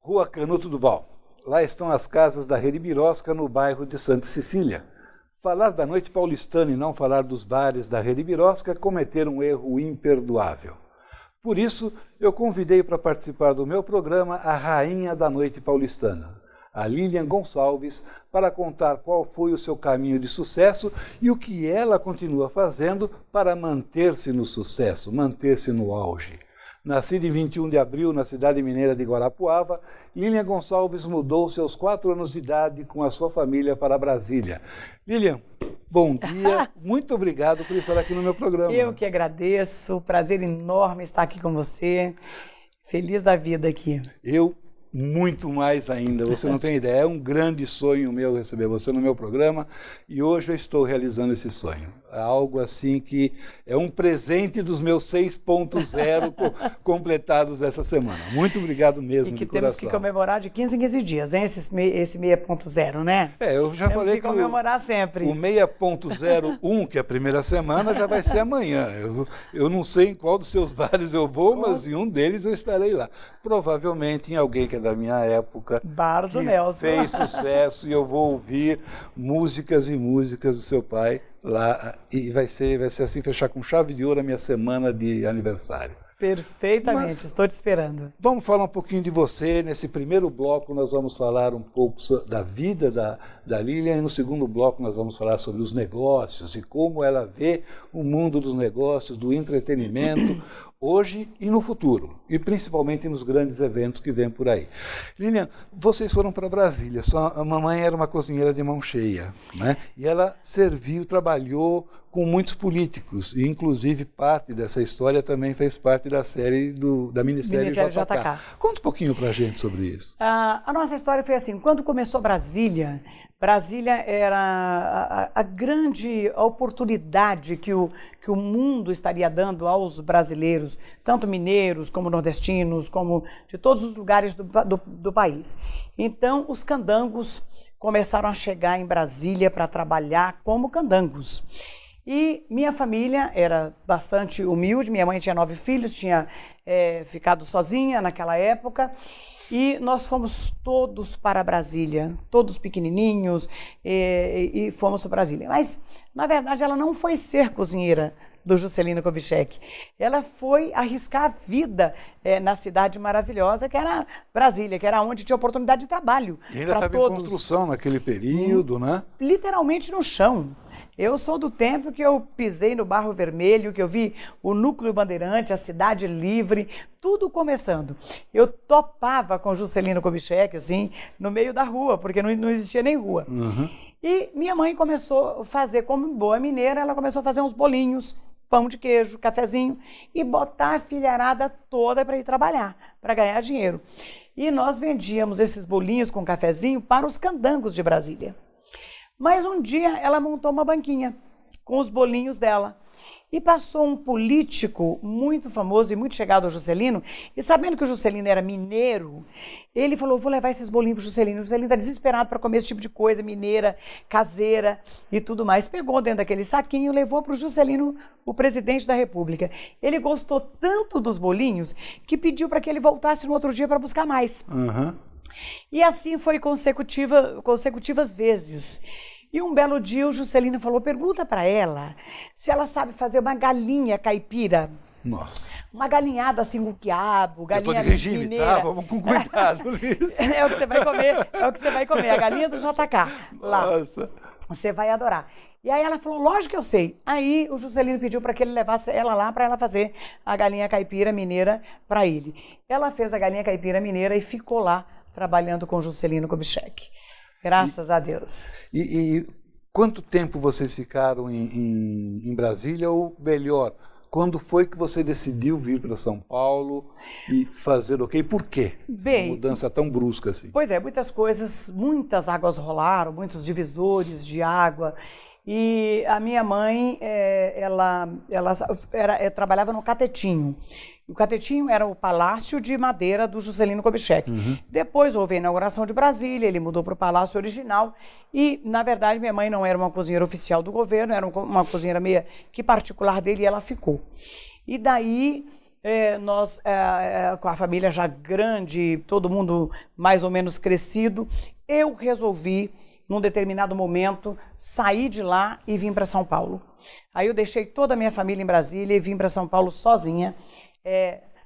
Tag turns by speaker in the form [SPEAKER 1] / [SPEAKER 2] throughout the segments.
[SPEAKER 1] Rua Canuto do Val. Lá estão as casas da Rede Birosca, no bairro de Santa Cecília. Falar da noite paulistana e não falar dos bares da Rede Birosca é cometer um erro imperdoável. Por isso, eu convidei para participar do meu programa a rainha da noite paulistana, a Lilian Gonçalves, para contar qual foi o seu caminho de sucesso e o que ela continua fazendo para manter-se no sucesso, manter-se no auge. Nascida em 21 de abril na cidade mineira de Guarapuava, Lilian Gonçalves mudou-se aos 4 anos de idade com a sua família para Brasília. Lilian, bom dia, muito obrigado por estar aqui no meu programa.
[SPEAKER 2] Eu que agradeço, prazer enorme estar aqui com você, feliz da vida aqui.
[SPEAKER 1] Eu muito mais ainda, você não tem ideia, é um grande sonho meu receber você no meu programa e hoje eu estou realizando esse sonho. É algo assim que é um presente dos meus 6.0 completados essa semana. Muito obrigado mesmo, de coração.
[SPEAKER 2] E que temos que comemorar de 15 em 15 dias, hein? Esse 6.0, né?
[SPEAKER 1] Eu já falei que
[SPEAKER 2] comemorar sempre.
[SPEAKER 1] O 6.01, que é a primeira semana, já vai ser amanhã. Eu não sei em qual dos seus bares eu vou, mas em um deles eu estarei lá. Provavelmente em alguém que é da minha época,
[SPEAKER 2] Bar do
[SPEAKER 1] que
[SPEAKER 2] Nelson.
[SPEAKER 1] fez sucesso, e eu vou ouvir músicas e músicas do seu pai lá, e vai ser assim, fechar com chave de ouro a minha semana de aniversário.
[SPEAKER 2] Perfeitamente, estou te esperando.
[SPEAKER 1] Vamos falar um pouquinho de você. Nesse primeiro bloco nós vamos falar um pouco da vida da Lilian, e no segundo bloco nós vamos falar sobre os negócios e como ela vê o mundo dos negócios, do entretenimento, hoje e no futuro, e principalmente nos grandes eventos que vêm por aí. Lilian, vocês foram para Brasília, a mamãe era uma cozinheira de mão cheia, né? E ela trabalhou com muitos políticos, e inclusive parte dessa história também fez parte da série da minissérie JK. Conta um pouquinho para a gente sobre isso.
[SPEAKER 2] A nossa história foi assim, quando começou Brasília era a grande oportunidade que o mundo estaria dando aos brasileiros, tanto mineiros como nordestinos, como de todos os lugares do país. Então, os candangos começaram a chegar em Brasília para trabalhar como candangos. E minha família era bastante humilde, minha mãe tinha 9 filhos, tinha ficado sozinha naquela época, e nós fomos todos para Brasília, todos pequenininhos, e fomos para Brasília. Mas, na verdade, ela não foi ser cozinheira do Juscelino Kubitschek. Ela foi arriscar a vida na cidade maravilhosa que era Brasília, que era onde tinha oportunidade de trabalho para todos.
[SPEAKER 1] E ainda estava em construção naquele período, né?
[SPEAKER 2] Literalmente no chão. Eu sou do tempo que eu pisei no Barro Vermelho, que eu vi o Núcleo Bandeirante, a Cidade Livre, tudo começando. Eu topava com Juscelino Kubitschek, assim, no meio da rua, porque não existia nem rua.
[SPEAKER 1] Uhum.
[SPEAKER 2] E minha mãe começou a fazer, como boa mineira, ela começou a fazer uns bolinhos, pão de queijo, cafezinho, e botar a filharada toda para ir trabalhar, para ganhar dinheiro. E nós vendíamos esses bolinhos com cafezinho para os candangos de Brasília. Mas um dia ela montou uma banquinha com os bolinhos dela. E passou um político muito famoso e muito chegado ao Juscelino, e sabendo que o Juscelino era mineiro, ele falou, vou levar esses bolinhos para o Juscelino. O Juscelino está desesperado para comer esse tipo de coisa, mineira, caseira e tudo mais. Pegou dentro daquele saquinho e levou para o Juscelino, o presidente da República. Ele gostou tanto dos bolinhos que pediu para que ele voltasse no outro dia para buscar mais.
[SPEAKER 1] Uhum.
[SPEAKER 2] E assim foi consecutivas vezes. E um belo dia o Juscelino falou, pergunta para ela se ela sabe fazer uma galinha caipira.
[SPEAKER 1] Nossa.
[SPEAKER 2] Uma galinhada assim com quiabo, galinha mineira.
[SPEAKER 1] Eu tô de regime,
[SPEAKER 2] mineira.
[SPEAKER 1] tá? Vamos com cuidado nisso.
[SPEAKER 2] É o que você vai comer, a galinha do JK. Lá.
[SPEAKER 1] Nossa.
[SPEAKER 2] Você vai adorar. E aí ela falou, lógico que eu sei. Aí o Juscelino pediu para que ele levasse ela lá para ela fazer a galinha caipira mineira para ele. Ela fez a galinha caipira mineira e ficou lá trabalhando com o Juscelino Kubitschek. Graças a Deus.
[SPEAKER 1] E quanto tempo vocês ficaram em Brasília, ou melhor, Quando foi que você decidiu vir para São Paulo e fazer o quê? E por quê?
[SPEAKER 2] Bem,
[SPEAKER 1] Uma mudança tão brusca assim.
[SPEAKER 2] Pois é, muitas coisas, muitas águas rolaram, muitos divisores de água. E a minha mãe, ela trabalhava no Catetinho. O Catetinho era o palácio de madeira do Juscelino Kubitschek. Depois houve a inauguração de Brasília, ele mudou para o palácio original. E, na verdade, minha mãe não era uma cozinheira oficial do governo, era uma cozinheira meio que particular dele e ela ficou. E daí, nós, com a família já grande, todo mundo mais ou menos crescido, eu resolvi, num determinado momento, sair de lá e vim para São Paulo. Aí eu deixei toda a minha família em Brasília e vim para São Paulo sozinha,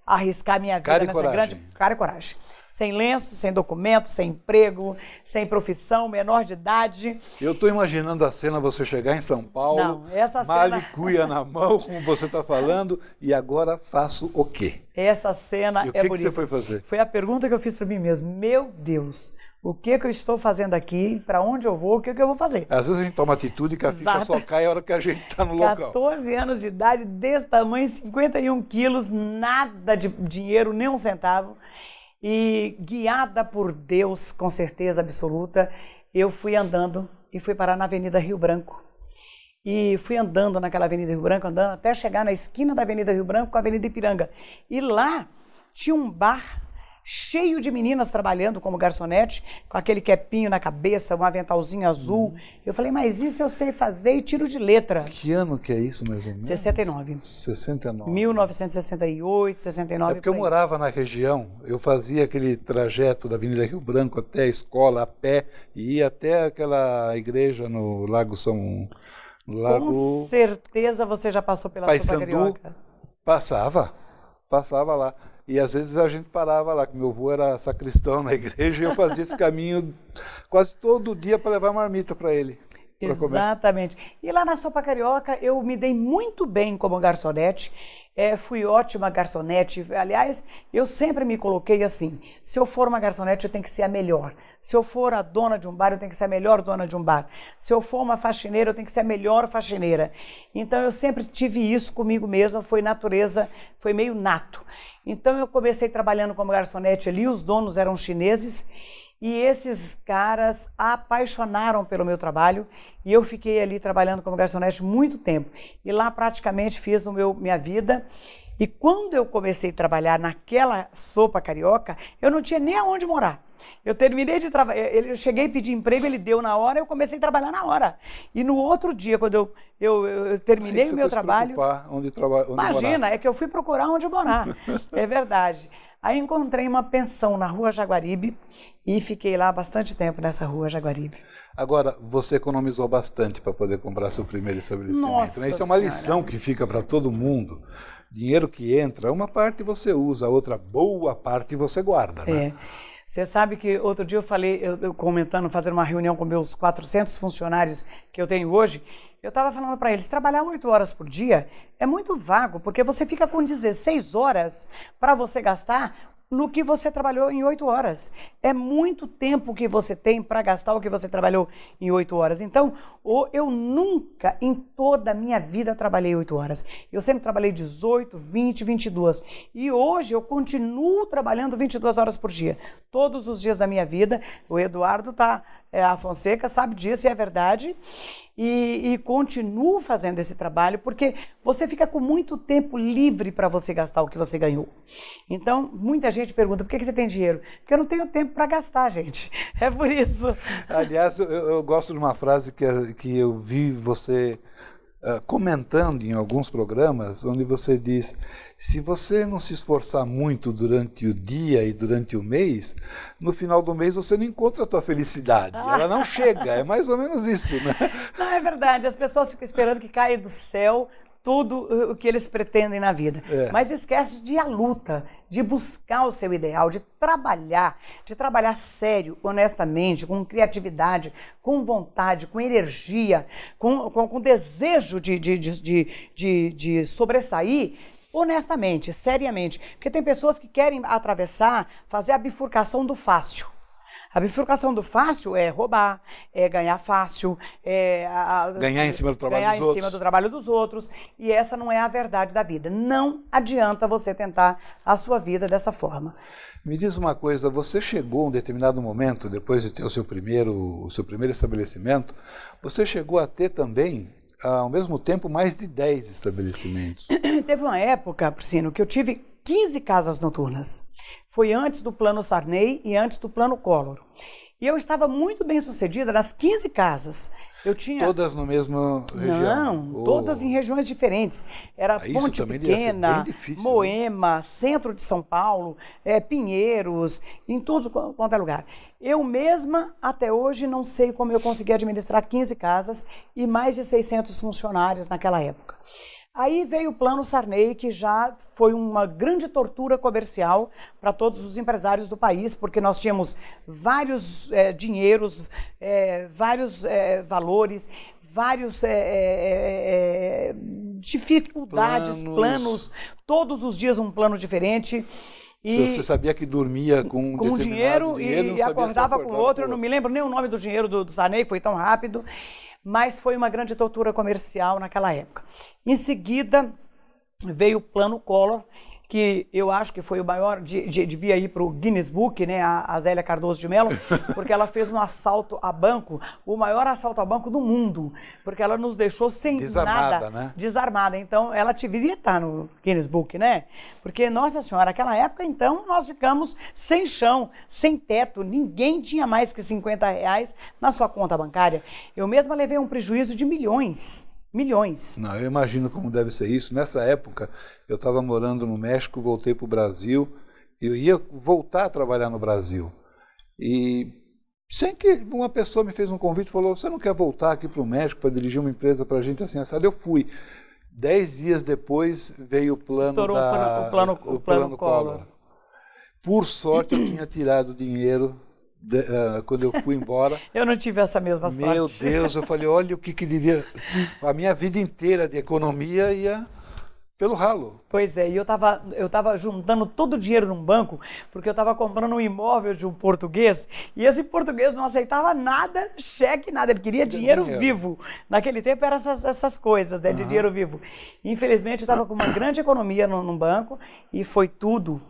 [SPEAKER 2] arriscar minha vida nessa grande... Cara e coragem. Sem lenço, sem documento, sem emprego, sem profissão, menor de idade.
[SPEAKER 1] Eu estou imaginando a cena, você chegar em São Paulo,
[SPEAKER 2] Não, essa
[SPEAKER 1] malha
[SPEAKER 2] cena...
[SPEAKER 1] e cuia na mão, como você está falando, e agora faço o quê?
[SPEAKER 2] Essa cena
[SPEAKER 1] e
[SPEAKER 2] é bonita.
[SPEAKER 1] O que você foi fazer?
[SPEAKER 2] Foi a pergunta que eu fiz para mim mesmo. Meu Deus, o que eu estou fazendo aqui? Para onde eu vou? O que eu vou fazer?
[SPEAKER 1] Às vezes a gente toma atitude que a ficha só cai a hora que a gente está no local.
[SPEAKER 2] 14 anos de idade, desse tamanho, 51 quilos, nada de dinheiro, nem um centavo. E guiada por Deus, com certeza absoluta, eu fui andando e fui parar na Avenida Rio Branco. E fui andando naquela Avenida Rio Branco, andando até chegar na esquina da Avenida Rio Branco com a Avenida Ipiranga. E lá tinha um bar cheio de meninas trabalhando como garçonete, com aquele quepinho na cabeça, um aventalzinho azul. Eu falei, mas isso eu sei fazer e tiro de letra.
[SPEAKER 1] Que ano que é isso, mais ou menos?
[SPEAKER 2] 69.
[SPEAKER 1] 69.
[SPEAKER 2] 1968, 69.
[SPEAKER 1] É porque eu morava na região, eu fazia aquele trajeto da Avenida Rio Branco até a escola a pé e ia até aquela igreja no Lago São...
[SPEAKER 2] Com certeza você já passou pela Sopa Carioca.
[SPEAKER 1] Passava lá. E às vezes a gente parava lá, que meu avô era sacristão na igreja e eu fazia esse caminho quase todo dia para levar marmita para ele.
[SPEAKER 2] Exatamente. E lá na Sopa Carioca eu me dei muito bem como garçonete, fui ótima garçonete. Aliás, eu sempre me coloquei assim, se eu for uma garçonete eu tenho que ser a melhor. Se eu for a dona de um bar eu tenho que ser a melhor dona de um bar. Se eu for uma faxineira eu tenho que ser a melhor faxineira. Então eu sempre tive isso comigo mesma, foi natureza, foi meio nato. Então eu comecei trabalhando como garçonete ali, os donos eram chineses, e esses caras apaixonaram pelo meu trabalho e eu fiquei ali trabalhando como garçonete muito tempo. E lá praticamente fiz minha vida. E quando eu comecei a trabalhar naquela Sopa Carioca, eu não tinha nem aonde morar. Eu terminei de trabalhar, eu cheguei a pedir emprego, ele deu na hora, eu comecei a trabalhar na hora. E no outro dia, quando eu terminei o meu trabalho...
[SPEAKER 1] Onde
[SPEAKER 2] imagina,
[SPEAKER 1] morar.
[SPEAKER 2] É que eu fui procurar onde morar. É verdade. Aí encontrei uma pensão na Rua Jaguaribe e fiquei lá bastante tempo nessa Rua Jaguaribe.
[SPEAKER 1] Agora, você economizou bastante para poder comprar seu primeiro estabelecimento.
[SPEAKER 2] Nossa
[SPEAKER 1] né? Isso é uma lição que fica para todo mundo. Dinheiro que entra, uma parte você usa, a outra boa parte você guarda. Né?
[SPEAKER 2] Você sabe que outro dia eu falei, eu comentando, fazendo uma reunião com meus 400 funcionários que eu tenho hoje, eu estava falando para eles, trabalhar 8 horas por dia é muito vago, porque você fica com 16 horas para você gastar no que você trabalhou em 8 horas. É muito tempo que você tem para gastar o que você trabalhou em 8 horas. Então, eu nunca, em toda a minha vida, trabalhei 8 horas. Eu sempre trabalhei 18, 20, 22. E hoje eu continuo trabalhando 22 horas por dia. Todos os dias da minha vida. O Eduardo a Fonseca sabe disso e é verdade. E continuo fazendo esse trabalho porque você fica com muito tempo livre para você gastar o que você ganhou. Então, muita gente pergunta, por que você tem dinheiro? Porque eu não tenho tempo para gastar, gente. É por isso.
[SPEAKER 1] Aliás, eu gosto de uma frase que eu vi você comentando em alguns programas, onde você diz, se você não se esforçar muito durante o dia e durante o mês, no final do mês você não encontra a tua felicidade. Ela não chega, é mais ou menos isso, né?
[SPEAKER 2] Não, é verdade, as pessoas ficam esperando que caia do céu tudo o que eles pretendem na vida. Mas esquece de ir à luta, de buscar o seu ideal, de trabalhar sério, honestamente, com criatividade, com vontade, com energia, com desejo de sobressair, honestamente, seriamente. Porque tem pessoas que querem atravessar, fazer a bifurcação do fácil. A bifurcação do fácil é roubar, é ganhar fácil,
[SPEAKER 1] ganhar em cima do trabalho
[SPEAKER 2] ganhar
[SPEAKER 1] dos
[SPEAKER 2] em
[SPEAKER 1] outros.
[SPEAKER 2] cima do trabalho dos outros. E essa não é a verdade da vida. Não adianta você tentar a sua vida dessa forma.
[SPEAKER 1] Me diz uma coisa, você chegou a um determinado momento, depois de ter o seu primeiro estabelecimento, você chegou a ter também, ao mesmo tempo, mais de 10 estabelecimentos.
[SPEAKER 2] Teve uma época, Priscino, que eu tive 15 casas noturnas. Foi antes do Plano Sarney e antes do Plano Collor. E eu estava muito bem sucedida nas 15 casas. Eu tinha...
[SPEAKER 1] Todas no mesmo região?
[SPEAKER 2] Não, todas em regiões diferentes. Era Ponte Pequena,
[SPEAKER 1] difícil,
[SPEAKER 2] Moema, né? Centro de São Paulo, Pinheiros, em tudo quanto é lugar. Eu mesma, até hoje, não sei como eu consegui administrar 15 casas e mais de 600 funcionários naquela época. Aí veio o Plano Sarney, que já foi uma grande tortura comercial para todos os empresários do país, porque nós tínhamos vários dinheiros, vários valores, vários dificuldades, planos, todos os dias um plano diferente.
[SPEAKER 1] E você sabia que dormia com
[SPEAKER 2] um dinheiro e acordava com outro. Eu não me lembro nem o nome do dinheiro do Sarney, foi tão rápido. Mas foi uma grande tortura comercial naquela época. Em seguida, veio o Plano Collor, que eu acho que foi o maior, devia ir para o Guinness Book, né, a Zélia Cardoso de Mello, porque ela fez um assalto a banco, o maior assalto a banco do mundo, porque ela nos deixou sem nada, né? Desarmada. Então, ela deveria estar no Guinness Book, né? Porque, nossa senhora, naquela época, então, nós ficamos sem chão, sem teto, ninguém tinha mais que R$50 na sua conta bancária. Eu mesma levei um prejuízo de milhões.
[SPEAKER 1] Não, eu imagino como deve ser isso. Nessa época, eu estava morando no México, voltei para o Brasil, eu ia voltar a trabalhar no Brasil. E sem que uma pessoa me fez um convite e falou, você não quer voltar aqui para o México para dirigir uma empresa para a gente assim, assado? Eu fui. 10 dias depois veio o plano
[SPEAKER 2] Estourou o plano Collor.
[SPEAKER 1] Por sorte, eu tinha tirado dinheiro quando eu fui embora.
[SPEAKER 2] Eu não tive essa mesma sorte.
[SPEAKER 1] Meu Deus, eu falei, olha o que devia... A minha vida inteira de economia ia pelo ralo.
[SPEAKER 2] Pois é, e eu tava juntando todo o dinheiro num banco, porque eu estava comprando um imóvel de um português, e esse português não aceitava nada, cheque, nada, ele queria dinheiro vivo. Naquele tempo eram essas coisas, né, de dinheiro vivo. Infelizmente, eu estava com uma grande economia num banco, e foi tudo.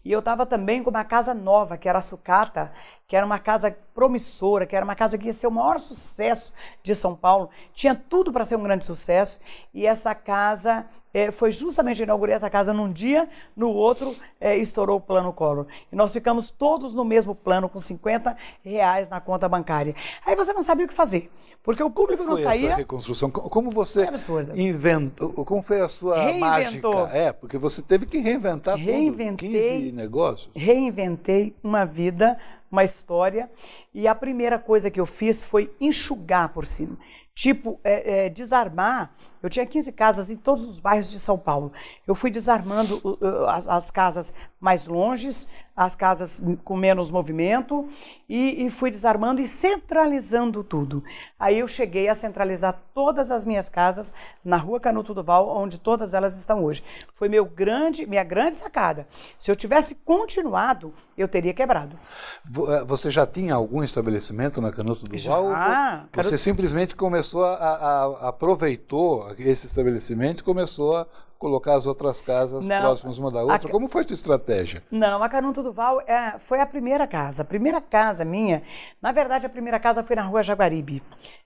[SPEAKER 2] E eu estava também com uma casa nova, que era a Sucata, que era uma casa promissora, que era uma casa que ia ser o maior sucesso de São Paulo. Tinha tudo para ser um grande sucesso, e essa casa... foi justamente, eu inaugurei essa casa num dia, no outro estourou o Plano Collor. E nós ficamos todos no mesmo plano, com R$50 na conta bancária. Aí você não sabia o que fazer, porque o público não saía...
[SPEAKER 1] Essa reconstrução? Como você inventou? Como foi a sua mágica? Porque você teve que reinventar tudo, 15 negócios.
[SPEAKER 2] Reinventei uma vida, uma história, e a primeira coisa que eu fiz foi enxugar por cima. Tipo, desarmar. Eu tinha 15 casas em todos os bairros de São Paulo. Eu fui desarmando as casas mais longes, as casas com menos movimento, e fui desarmando e centralizando tudo. Aí eu cheguei a centralizar todas as minhas casas na Rua Canuto Duval, onde todas elas estão hoje. Foi minha grande sacada. Se eu tivesse continuado, eu teria quebrado.
[SPEAKER 1] Você já tinha algum estabelecimento na Canuto Duval?
[SPEAKER 2] Já.
[SPEAKER 1] Você simplesmente começou aproveitou esse estabelecimento e começou a colocar as outras casas próximas uma da outra. Como foi a tua estratégia?
[SPEAKER 2] Não, a Canuto Duval foi a primeira casa. A primeira casa minha, na verdade, a primeira casa foi na Rua Jaguaribe.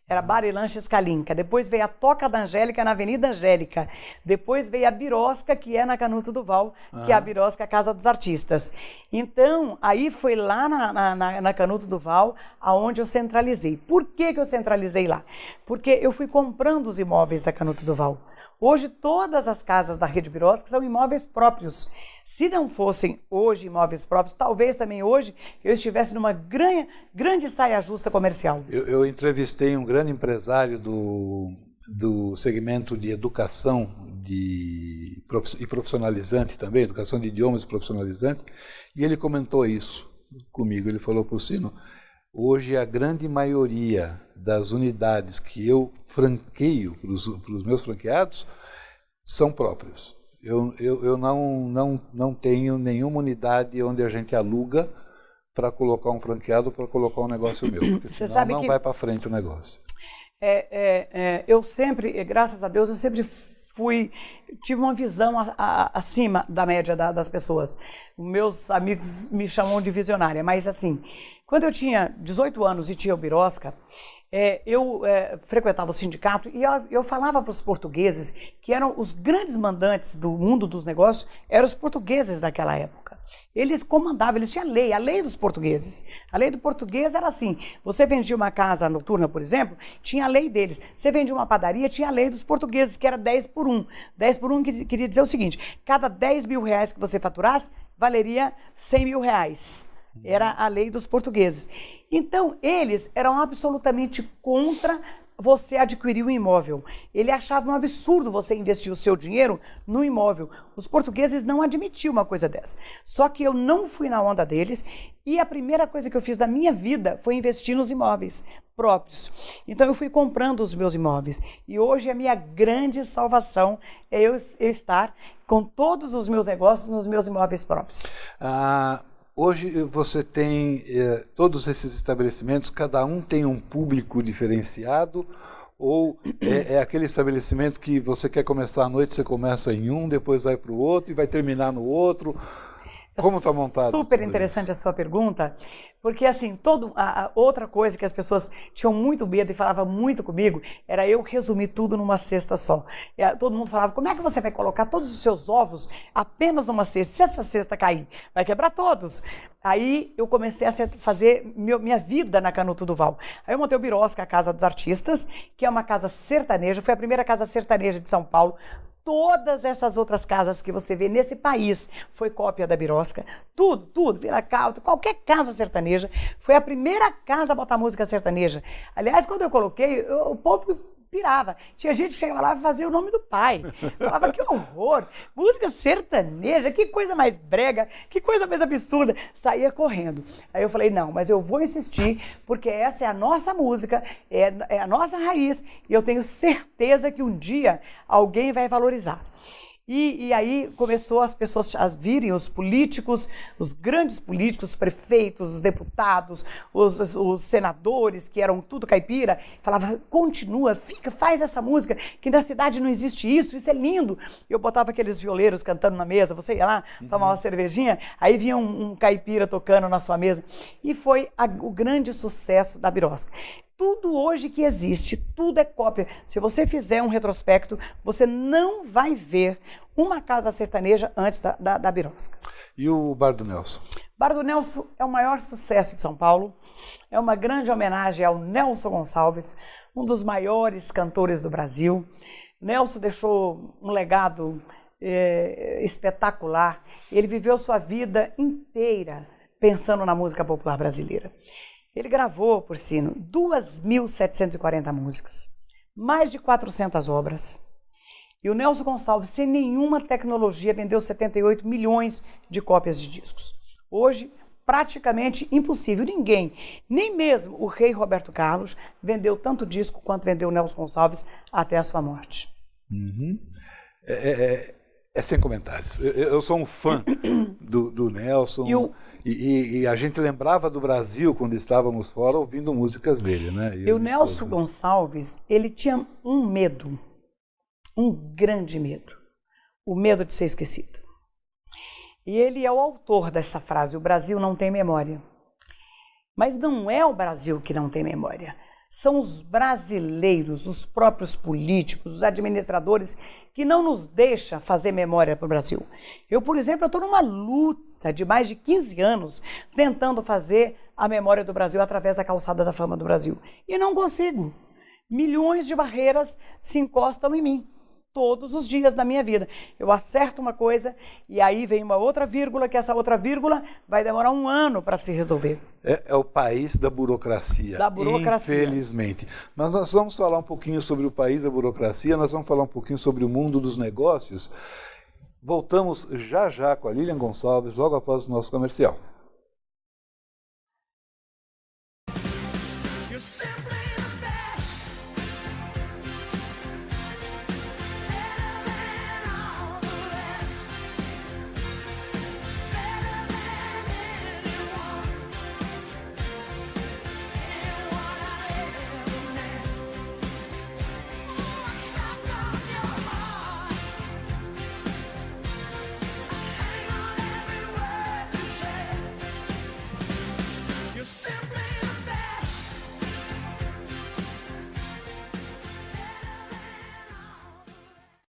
[SPEAKER 2] Era Bar e Lanches Calinca. Depois veio a Toca da Angélica, na Avenida Angélica. Depois veio a Birosca, que é na Canuto Duval, que é a Birosca, a Casa dos Artistas. Então, aí foi lá na Canuto Duval, aonde eu centralizei. Por que eu centralizei lá? Porque eu fui comprando os imóveis da Canuto Duval. Hoje, todas as casas da Rede Birosca são imóveis próprios. Se não fossem hoje imóveis próprios, talvez também hoje eu estivesse numa grande saia justa comercial.
[SPEAKER 1] Eu entrevistei um grande empresário do segmento de educação e profissionalizante também, educação de idiomas profissionalizante, e ele comentou isso comigo. Ele falou, Prussino, hoje a grande maioria das unidades que eu franqueio para os meus franqueados são próprios. Eu não tenho nenhuma unidade onde a gente aluga para colocar um franqueado, para colocar um negócio meu, porque senão não vai para frente o negócio.
[SPEAKER 2] Eu sempre, graças a Deus, eu sempre tive uma visão acima da média das pessoas. Meus amigos me chamam de visionária, mas assim, quando eu tinha 18 anos e tinha o Birosca, eu frequentava o sindicato e eu falava para os portugueses que eram os grandes mandantes do mundo dos negócios, eram os portugueses daquela época. Eles comandavam, eles tinham a lei dos portugueses. A lei do português era assim, você vendia uma casa noturna, por exemplo, tinha a lei deles. Você vendia uma padaria, tinha a lei dos portugueses, que era 10 por 1. 10 por 1 queria dizer o seguinte, cada 10 mil reais que você faturasse, valeria 100 mil reais. Era a lei dos portugueses. Então, eles eram absolutamente contra você adquirir um imóvel. Ele achava um absurdo você investir o seu dinheiro no imóvel. Os portugueses não admitiam uma coisa dessa. Só que eu não fui na onda deles e a primeira coisa que eu fiz da minha vida foi investir nos imóveis próprios. Então eu fui comprando os meus imóveis. E hoje a minha grande salvação é eu estar com todos os meus negócios nos meus imóveis próprios.
[SPEAKER 1] Hoje você tem todos esses estabelecimentos, cada um tem um público diferenciado, ou é aquele estabelecimento que você quer começar à noite, você começa em um, depois vai para o outro e vai terminar no outro? Como está montado?
[SPEAKER 2] Super interessante a sua pergunta, porque assim, outra coisa que as pessoas tinham muito medo e falavam muito comigo, era eu resumir tudo numa cesta só. Todo mundo falava, como é que você vai colocar todos os seus ovos apenas numa cesta? Se essa cesta cair, vai quebrar todos. Aí eu comecei a fazer minha vida na Canuto Duval. Aí eu montei o Birosca, a Casa dos Artistas, que é uma casa sertaneja, foi a primeira casa sertaneja de São Paulo. Todas essas outras casas que você vê nesse país foi cópia da Birosca. Tudo, Vila Caldo, qualquer casa sertaneja. Foi a primeira casa a botar música sertaneja. Aliás, quando eu coloquei, o povo pirava. Tinha gente que chegava lá e fazia o nome do pai. Falava, que horror, música sertaneja, que coisa mais brega, que coisa mais absurda. Saía correndo. Aí eu falei, não, mas eu vou insistir, porque essa é a nossa música, é a nossa raiz, e eu tenho certeza que um dia alguém vai valorizar. E aí começou as pessoas a virem, os políticos, os grandes políticos, os prefeitos, os deputados, os senadores, que eram tudo caipira, falavam, continua, faz essa música, que na cidade não existe isso é lindo. Eu botava aqueles violeiros cantando na mesa, você ia lá, tomar uma cervejinha, aí vinha um caipira tocando na sua mesa. E foi o grande sucesso da Birosca. Tudo hoje que existe, tudo é cópia. Se você fizer um retrospecto, você não vai ver uma casa sertaneja antes da Birosca.
[SPEAKER 1] E o Bar do Nelson?
[SPEAKER 2] Bar do Nelson é o maior sucesso de São Paulo. É uma grande homenagem ao Nelson Gonçalves, um dos maiores cantores do Brasil. Nelson deixou um legado espetacular. Ele viveu sua vida inteira pensando na música popular brasileira. Ele gravou, por sino, 2.740 músicas, mais de 400 obras. E o Nelson Gonçalves, sem nenhuma tecnologia, vendeu 78 milhões de cópias de discos. Hoje, praticamente impossível. Ninguém, nem mesmo o rei Roberto Carlos, vendeu tanto disco quanto vendeu o Nelson Gonçalves até a sua morte.
[SPEAKER 1] Uhum. É sem comentários. Eu sou um fã do Nelson. E a gente lembrava do Brasil quando estávamos fora ouvindo músicas dele, né?
[SPEAKER 2] E o Nelson Gonçalves, ele tinha um medo, um grande medo, o medo de ser esquecido. E ele é o autor dessa frase, o Brasil não tem memória. Mas não é o Brasil que não tem memória. São os brasileiros, os próprios políticos, os administradores, que não nos deixam fazer memória para o Brasil. Eu, por exemplo, estou numa luta de mais de 15 anos tentando fazer a memória do Brasil através da Calçada da Fama do Brasil. E não consigo. Milhões de barreiras se encostam em mim. Todos os dias da minha vida. Eu acerto uma coisa e aí vem uma outra vírgula, que essa outra vírgula vai demorar um ano para se resolver.
[SPEAKER 1] É o país da burocracia, infelizmente. Mas nós vamos falar um pouquinho sobre o país da burocracia, nós vamos falar um pouquinho sobre o mundo dos negócios. Voltamos já com a Lilian Gonçalves, logo após o nosso comercial.